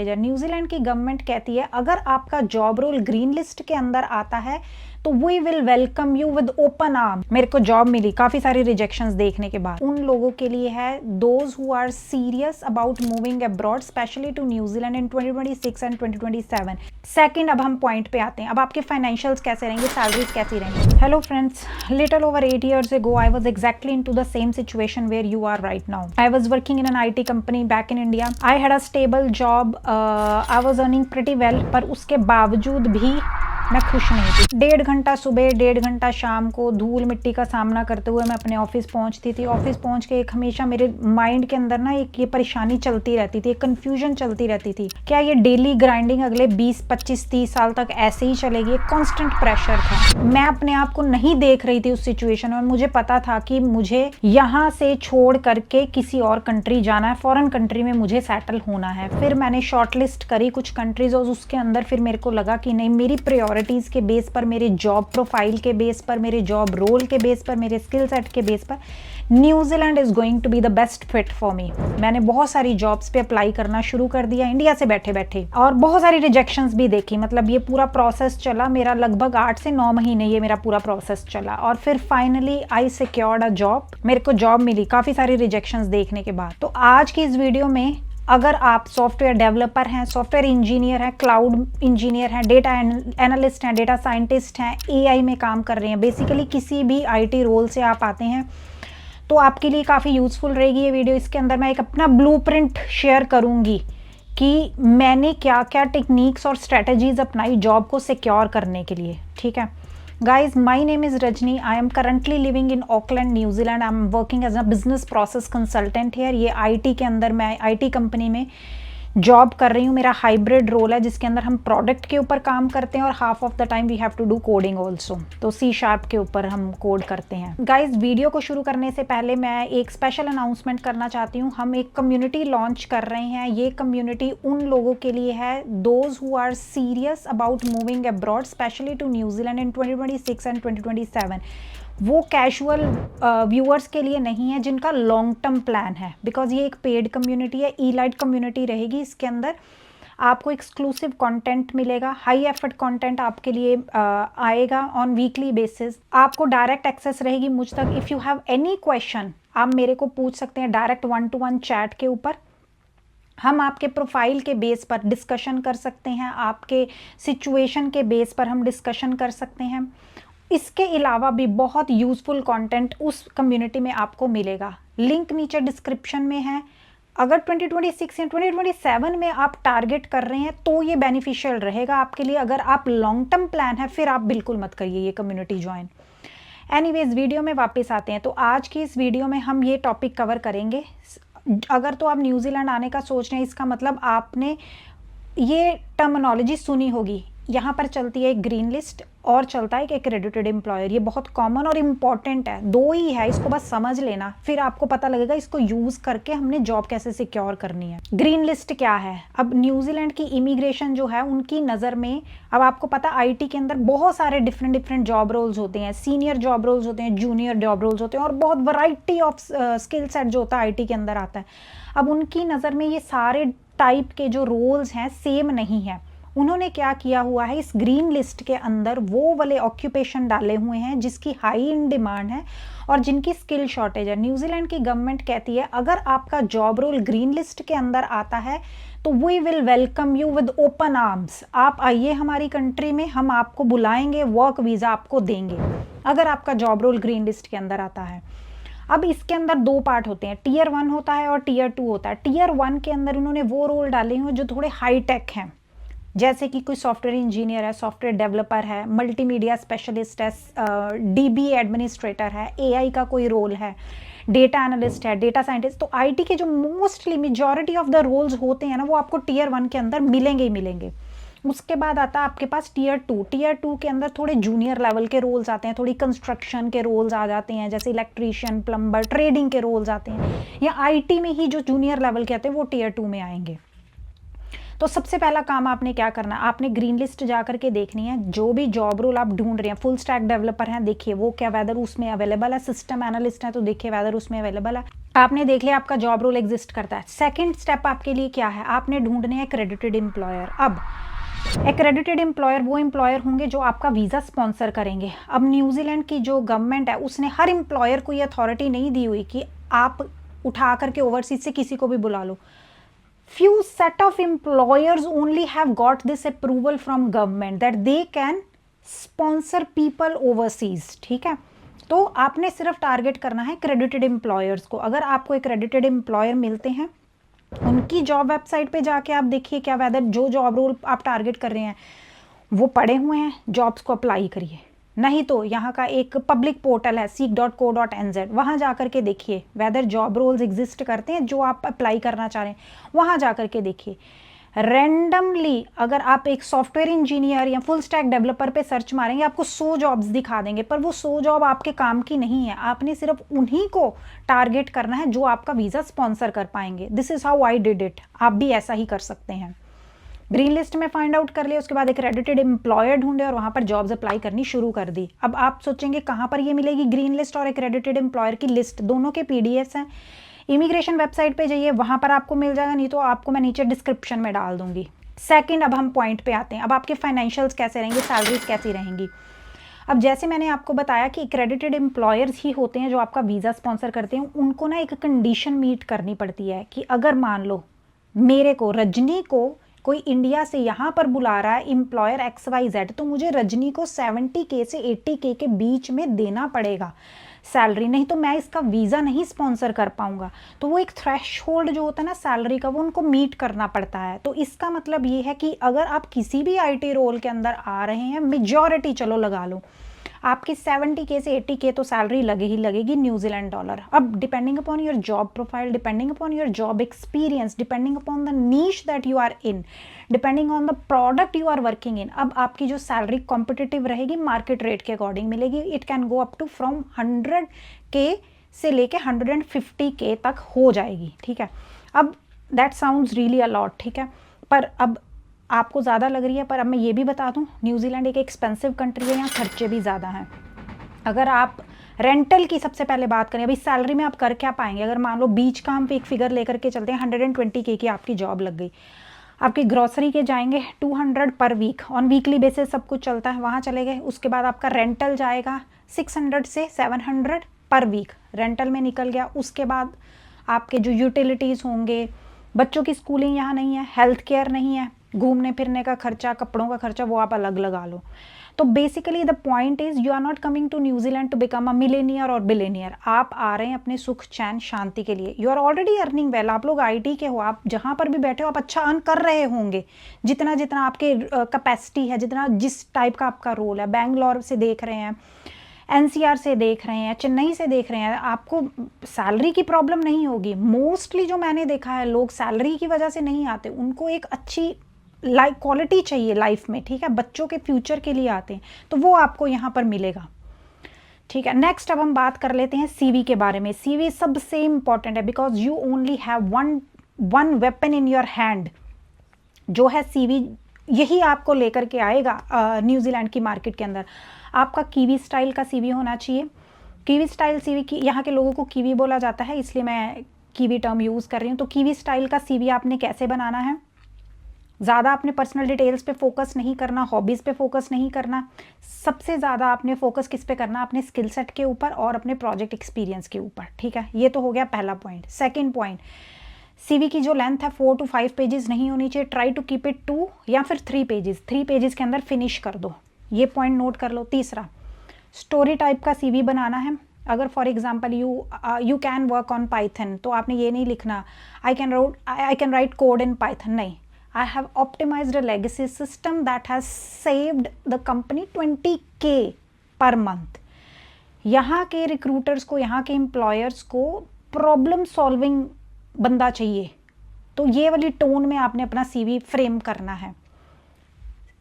New Zealand की government कहती है अगर आपका जॉब रोल ग्रीन लिस्ट के अंदर आता है तो we will welcome you with open arm. मेरे को जॉब मिली काफी सारी रिजेक्शंस देखने के बाद। उन लोगों के लिए है those who are serious about moving abroad specially to New Zealand in 2026 and 2027। Second, अब हम पॉइंट पे आते हैं। अब आपके फाइनेंशियल्स कैसे रहेंगे, सैलरीज कैसी रहेंगी। Hello friends, little over 8 years ago I was exactly into the same situation where you are right now. I was working in an IT company back in India. I had a stable job. I was earning pretty well, पर उसके बावजूद भी मैं खुश नहीं थी। 1.5 घंटा सुबह 1.5 घंटा शाम को धूल मिट्टी का सामना करते हुए मैं अपने ऑफिस पहुंचती थी। ऑफिस पहुंच के एक हमेशा मेरे माइंड के अंदर ना एक ये परेशानी चलती रहती थी, एक कंफ्यूजन चलती रहती थी। क्या ये डेली ग्राइंडिंग अगले 20, 25, 30 साल तक ऐसे ही चलेगी? एक कॉन्स्टेंट प्रेशर था। मैं अपने आप को नहीं देख रही थी उस सिचुएशन में। मुझे पता था कि मुझे यहाँ से छोड़ करके किसी और कंट्री जाना है, फॉरेन कंट्री में मुझे सेटल होना है। फिर मैंने शॉर्टलिस्ट करी कुछ कंट्रीज और उसके अंदर फिर मेरे को लगा कि नहीं, मेरी प्रायोरिटीज के बेस पर, मेरे जॉब प्रोफाइल के बेस पर, मेरे जॉब रोल के बेस पर, मेरे स्किल सेट के बेस पर New Zealand is going to be the best fit for me. मैंने बहुत सारी जॉब्स पे अप्लाई करना शुरू कर दिया इंडिया से बैठे बैठे, और बहुत सारी रिजेक्शंस भी देखी। मतलब ये पूरा प्रोसेस चला मेरा लगभग 8 से 9 महीने, ये मेरा पूरा प्रोसेस चला और फिर finally I secured a job. मेरे को जॉब मिली काफी सारी रिजेक्शंस देखने के बाद। तो आज की इस वीडियो में अगर आप सॉफ्टवेयर डेवलपर हैं, सॉफ्टवेयर इंजीनियर हैं, क्लाउड इंजीनियर हैं, डेटा एनालिस्ट हैं, डेटा साइंटिस्ट हैं, एआई में काम कर रहे हैं, बेसिकली किसी भी आईटी रोल से आप आते हैं तो आपके लिए काफ़ी यूज़फुल रहेगी ये वीडियो। इसके अंदर मैं एक अपना ब्लूप्रिंट शेयर करूंगी कि मैंने क्या क्या टेक्निक्स और स्ट्रेटजीज अपनाई जॉब को सिक्योर करने के लिए। ठीक है guys, my name is Rajni. I am currently living in Auckland, New Zealand. I am working as a business process consultant here. ये IT के अंदर मैं IT कंपनी में जॉब कर रही हूँ। मेरा हाइब्रिड रोल है जिसके अंदर हम प्रोडक्ट के ऊपर काम करते हैं और half of the time we have to do coding also. तो C# के ऊपर हम कोड करते हैं। गाइज, वीडियो को शुरू करने से पहले मैं एक स्पेशल अनाउंसमेंट करना चाहती हूँ। हम एक कम्युनिटी लॉन्च कर रहे हैं। ये कम्युनिटी उन लोगों के लिए है those who are serious about moving abroad specially to New Zealand in 2026 and 2027। वो कैजुअल व्यूअर्स के लिए नहीं है जिनका लॉन्ग टर्म प्लान है, बिकॉज ये एक पेड कम्युनिटी है, ई-लाइट कम्युनिटी रहेगी। इसके अंदर आपको एक्सक्लूसिव कंटेंट मिलेगा, हाई एफर्ट कंटेंट आपके लिए आएगा ऑन वीकली बेसिस। आपको डायरेक्ट एक्सेस रहेगी मुझ तक। If you have any question आप मेरे को पूछ सकते हैं डायरेक्ट 1-to-1 चैट के ऊपर। हम आपके प्रोफाइल के बेस पर डिस्कशन कर सकते हैं, आपके सिचुएशन के बेस पर हम डिस्कशन कर सकते हैं। इसके अलावा भी बहुत यूज़फुल कंटेंट उस कम्युनिटी में आपको मिलेगा। लिंक नीचे डिस्क्रिप्शन में है। अगर 2026 या 2027 में आप टारगेट कर रहे हैं तो ये बेनिफिशियल रहेगा आपके लिए। अगर आप लॉन्ग टर्म प्लान है फिर आप बिल्कुल मत करिए ये कम्युनिटी ज्वाइन। एनीवेज, वीडियो में वापस आते हैं। तो आज की इस वीडियो में हम ये टॉपिक कवर करेंगे। अगर तो आप न्यूजीलैंड आने का सोच रहे हैं, इसका मतलब आपने ये टर्मिनोलॉजी सुनी होगी। यहाँ पर चलती है एक ग्रीन लिस्ट और चलता है एक एक्रेडिटेड एम्प्लॉयर। ये बहुत कॉमन और इम्पॉर्टेंट है, दो ही है, इसको बस समझ लेना, फिर आपको पता लगेगा इसको यूज करके हमने जॉब कैसे सिक्योर करनी है। ग्रीन लिस्ट क्या है? अब न्यूजीलैंड की इमिग्रेशन जो है उनकी नज़र में, अब आपको पता आईटी के अंदर बहुत सारे डिफरेंट जॉब रोल्स होते हैं। सीनियर जॉब रोल्स होते हैं, जूनियर जॉब रोल्स होते हैं और बहुत वैरायटी ऑफ स्किल सेट जो होता है आईटी के अंदर आता है। अब उनकी नज़र में ये सारे टाइप के जो रोल्स हैं सेम नहीं है। उन्होंने क्या किया हुआ है, इस ग्रीन लिस्ट के अंदर वो वाले ऑक्यूपेशन डाले हुए हैं जिसकी हाई इन डिमांड है और जिनकी स्किल शॉर्टेज है। न्यूजीलैंड की गवर्नमेंट कहती है अगर आपका जॉब रोल ग्रीन लिस्ट के अंदर आता है तो we will welcome you with open arms. आप आइए हमारी कंट्री में, हम आपको बुलाएंगे, वर्क वीज़ा आपको देंगे अगर आपका जॉब रोल ग्रीन लिस्ट के अंदर आता है। अब इसके अंदर 2 पार्ट होते हैं, Tier 1 होता है और Tier 2 होता है। Tier 1 के अंदर उन्होंने वो रोल डाले हुए जो थोड़े हाई टेक हैं, जैसे कि कोई सॉफ्टवेयर इंजीनियर है, सॉफ्टवेयर डेवलपर है, मल्टीमीडिया स्पेशलिस्ट है, DB एडमिनिस्ट्रेटर है, AI का कोई रोल है, डेटा एनालिस्ट है, डेटा साइंटिस्ट। तो IT के जो mostly majority of the roles होते हैं ना वो आपको Tier 1 के अंदर मिलेंगे ही मिलेंगे। उसके बाद आता है आपके पास Tier 2। Tier 2 के अंदर थोड़े जूनियर लेवल के रोल्स आते हैं, थोड़ी कंस्ट्रक्शन के रोल्स आ जाते हैं, जैसे इलेक्ट्रीशियन, प्लम्बर, ट्रेडिंग के रोल्स आते हैं, या IT में ही जो जूनियर लेवल के आते हैं वो Tier 2 में आएंगे। तो सबसे पहला काम आपने क्या करना है, आपने ग्रीन लिस्ट जा करके देखनी है जो भी जॉब रोल आप ढूंढ रहे हैं। फुल स्टैक डेवलपर हैं, देखिए वो क्या वेदर उसमें अवेलेबल है। सिस्टम एनालिस्ट है तो देखिए वेदर उसमें अवेलेबल है। आपने देख लिया आपका जॉब रोल एग्जिस्ट करता है। सेकंड स्टेप आपके लिए क्या है, आपने ढूंढने हैं एक्रेडिटेड एम्प्लॉयर। अब एक्रेडिटेड एम्प्लॉयर वो एम्प्लॉयर होंगे जो आपका वीज़ा स्पॉन्सर करेंगे। अब न्यूजीलैंड की जो गवर्नमेंट है उसने हर एम्प्लॉयर को ये अथॉरिटी नहीं दी हुई कि आप उठा करके ओवरसीज से किसी को भी बुला लो। few set of employers only have got this approval from government that they can sponsor people overseas। ठीक है, तो आपने सिर्फ टारगेट करना है क्रेडिटेड एम्प्लॉयर्स को। अगर आपको एक क्रेडिटेड एम्प्लॉयर मिलते हैं, उनकी जॉब वेबसाइट पे जाके आप देखिए क्या वेदर जो जॉब रोल आप टारगेट कर रहे हैं वो पड़े हुए हैं, जॉब्स को अप्लाई करिए। नहीं तो यहाँ का एक पब्लिक पोर्टल है seek.co.nz, वहाँ जा कर के देखिए वेदर जॉब रोल्स एग्जिस्ट करते हैं जो आप अप्लाई करना चाह रहे हैं, वहाँ जा कर के देखिए। रैंडमली अगर आप एक सॉफ्टवेयर इंजीनियर या फुल स्टैक डेवलपर पे सर्च मारेंगे आपको 100 जॉब्स दिखा देंगे, पर वो 100 जॉब आपके काम की नहीं है। आपने सिर्फ उन्हीं को टारगेट करना है जो आपका वीज़ा स्पॉन्सर कर पाएंगे। This is how I did it. आप भी ऐसा ही कर सकते हैं। ग्रीन लिस्ट में फाइंड आउट कर लिया, उसके बाद एक क्रेडिटेड एम्प्लॉयर ढूंढे और वहाँ पर जॉब्स अप्लाई करनी शुरू कर दी। अब आप सोचेंगे कहाँ पर ये मिलेगी ग्रीन लिस्ट और एक्रेडिटेड एम्प्लॉयर की लिस्ट, दोनों के पीडीएफ्स हैं। इमिग्रेशन वेबसाइट पे जाइए, वहाँ पर आपको मिल जाएगा, नहीं तो आपको मैं नीचे डिस्क्रिप्शन में डाल दूंगी। सेकंड, अब हम पॉइंट पे आते हैं। अब आपके फाइनेंशियल्स कैसे रहेंगे, सैलरीज कैसी रहेंगी। अब जैसे मैंने आपको बताया कि क्रेडिटेड एम्प्लॉयर्स ही होते हैं जो आपका वीज़ा स्पॉन्सर करते हैं, उनको ना एक कंडीशन मीट करनी पड़ती है कि अगर मान लो मेरे को रजनी को कोई इंडिया से यहाँ पर बुला रहा है एम्प्लॉयर XYZ, तो मुझे रजनी को 70K से 80K के बीच में देना पड़ेगा सैलरी, नहीं तो मैं इसका वीज़ा नहीं स्पॉन्सर कर पाऊंगा। तो वो एक थ्रेशहोल्ड जो होता है ना सैलरी का, वो उनको मीट करना पड़ता है। तो इसका मतलब ये है कि अगर आप किसी भी IT रोल के अंदर आ रहे हैं, मेजॉरिटी चलो लगा लो, आपकी 70K से 80K तो सैलरी लगे ही लगेगी न्यूजीलैंड डॉलर। अब depending upon your job profile, depending upon your job experience, depending upon the niche that you are in, depending on the product you are working in, अब आपकी जो salary competitive रहेगी market rate के according मिलेगी। It can go up to from 100K से लेके 150K तक हो जाएगी। ठीक है, अब that sounds really a lot. ठीक है, पर अब आपको ज़्यादा लग रही है, पर अब मैं ये भी बता दूं न्यूजीलैंड एक एक्सपेंसिव कंट्री है, यहाँ खर्चे भी ज़्यादा हैं। अगर आप रेंटल की सबसे पहले बात करें, अभी सैलरी में आप कर क्या पाएंगे। अगर मान लो बीच का हम एक फिगर लेकर के चलते हैं, 120K की आपकी जॉब लग गई, आपकी ग्रॉसरी के जाएंगे 200 पर वीक, ऑन वीकली बेसिस सब कुछ चलता है, वहाँ चले गए। उसके बाद आपका रेंटल जाएगा 600 से 700 पर वीक, रेंटल में निकल गया। उसके बाद आपके जो यूटिलिटीज़ होंगे, बच्चों की स्कूलिंग यहाँ नहीं है, हेल्थ केयर नहीं है, घूमने फिरने का खर्चा, कपड़ों का खर्चा, वो आप अलग लगा लो। तो basically the point is you are not coming to New Zealand to become a millionaire और बिलेनियर। आप आ रहे हैं अपने सुख चैन शांति के लिए। You are already earning well, आप लोग IT के हो, आप जहाँ पर भी बैठे हो आप अच्छा अर्न कर रहे होंगे, जितना जितना आपके कैपेसिटी है, जितना जिस टाइप का आपका रोल है। बैंगलोर से देख रहे हैं, NCR से देख रहे हैं, चेन्नई से देख रहे हैं, आपको सैलरी की प्रॉब्लम नहीं होगी। मोस्टली जो मैंने देखा है लोग सैलरी की वजह से नहीं आते, उनको एक अच्छी लाइफ क्वालिटी चाहिए लाइफ में। ठीक है, बच्चों के फ्यूचर के लिए आते हैं, तो वो आपको यहाँ पर मिलेगा। ठीक है, नेक्स्ट अब हम बात कर लेते हैं CV के बारे में। CV सबसे इंपॉर्टेंट है because you only have one weapon in your hand, जो है CV। यही आपको लेकर के आएगा न्यूजीलैंड की मार्केट के अंदर। आपका कीवी स्टाइल का CV होना चाहिए। कीवी स्टाइल CV की, यहाँ के लोगों को कीवी बोला जाता है इसलिए मैं कीवी टर्म यूज़ कर रही हूँ। तो कीवी स्टाइल का CV आपने कैसे बनाना है, ज़्यादा आपने पर्सनल डिटेल्स पे फोकस नहीं करना, हॉबीज़ पे फोकस नहीं करना, सबसे ज़्यादा आपने फोकस किस पे करना, अपने स्किल सेट के ऊपर और अपने प्रोजेक्ट एक्सपीरियंस के ऊपर। ठीक है, ये तो हो गया पहला पॉइंट। सेकंड पॉइंट, CV की जो लेंथ है 4 to 5 पेजेस नहीं होनी चाहिए, ट्राई टू कीप इट 2 या फिर 3 पेजेस, 3 पेजेस के अंदर फिनिश कर दो, ये पॉइंट नोट कर लो। तीसरा, स्टोरी टाइप का CV बनाना है। अगर for example you can work on Python, तो आपने ये नहीं लिखना I can write code in Python, नहीं, I have optimized a legacy system that has saved the company 20K per month। यहाँ के रिक्रूटर्स को, यहाँ के एम्प्लॉयर्स को प्रॉब्लम सॉल्विंग बंदा चाहिए, तो ये वाली टोन में आपने अपना CV फ्रेम करना है।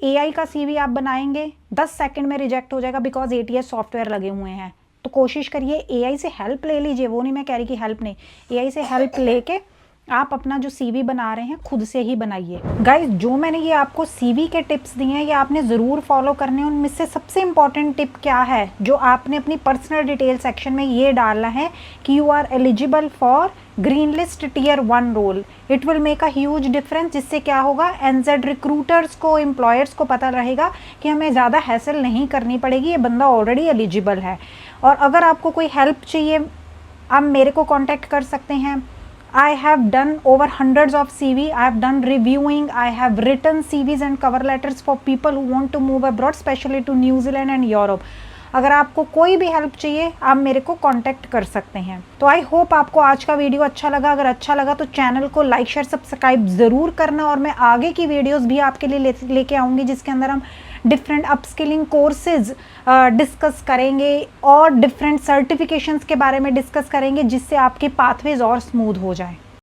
AI का CV आप बनाएंगे 10 सेकंड में रिजेक्ट हो जाएगा बिकॉज ATS सॉफ्टवेयर लगे हुए हैं। तो कोशिश करिए AI से हेल्प ले लीजिए, वो नहीं मैं कह रही कि हेल्प नहीं, AI से हेल्प लेके आप अपना जो सीवी बना रहे हैं खुद से ही बनाइए। गाइस, जो मैंने ये आपको सीवी के टिप्स दिए हैं ये आपने ज़रूर फॉलो करने हैं। उनमें से सबसे इंपॉर्टेंट टिप क्या है जो आपने अपनी पर्सनल डिटेल सेक्शन में ये डालना है कि you are eligible for green list tier 1 role. It will make a huge difference, जिससे क्या होगा, एनजेड रिक्रूटर्स को, एम्प्लॉयर्स को पता रहेगा कि हमें ज़्यादा हैसल नहीं करनी पड़ेगी, ये बंदा ऑलरेडी एलिजिबल है। और अगर आपको कोई हेल्प चाहिए आप मेरे को कॉन्टैक्ट कर सकते हैं। I have done over hundreds of CV. I have done reviewing. I have written CVs and cover letters for people who want to move abroad, especially to New Zealand and Europe. अगर आपको कोई भी help चाहिए आप मेरे को contact कर सकते हैं। तो आई होप आपको आज का वीडियो अच्छा लगा। अगर अच्छा लगा तो चैनल को लाइक शेयर सब्सक्राइब ज़रूर करना, और मैं आगे की वीडियोस भी आपके लिए लेके आऊँगी जिसके अंदर हम डिफरेंट अपस्किलिंग कोर्सेज डिस्कस करेंगे और डिफरेंट सर्टिफिकेशंस के बारे में डिस्कस करेंगे, जिससे आपके पाथवेज और स्मूथ हो जाए।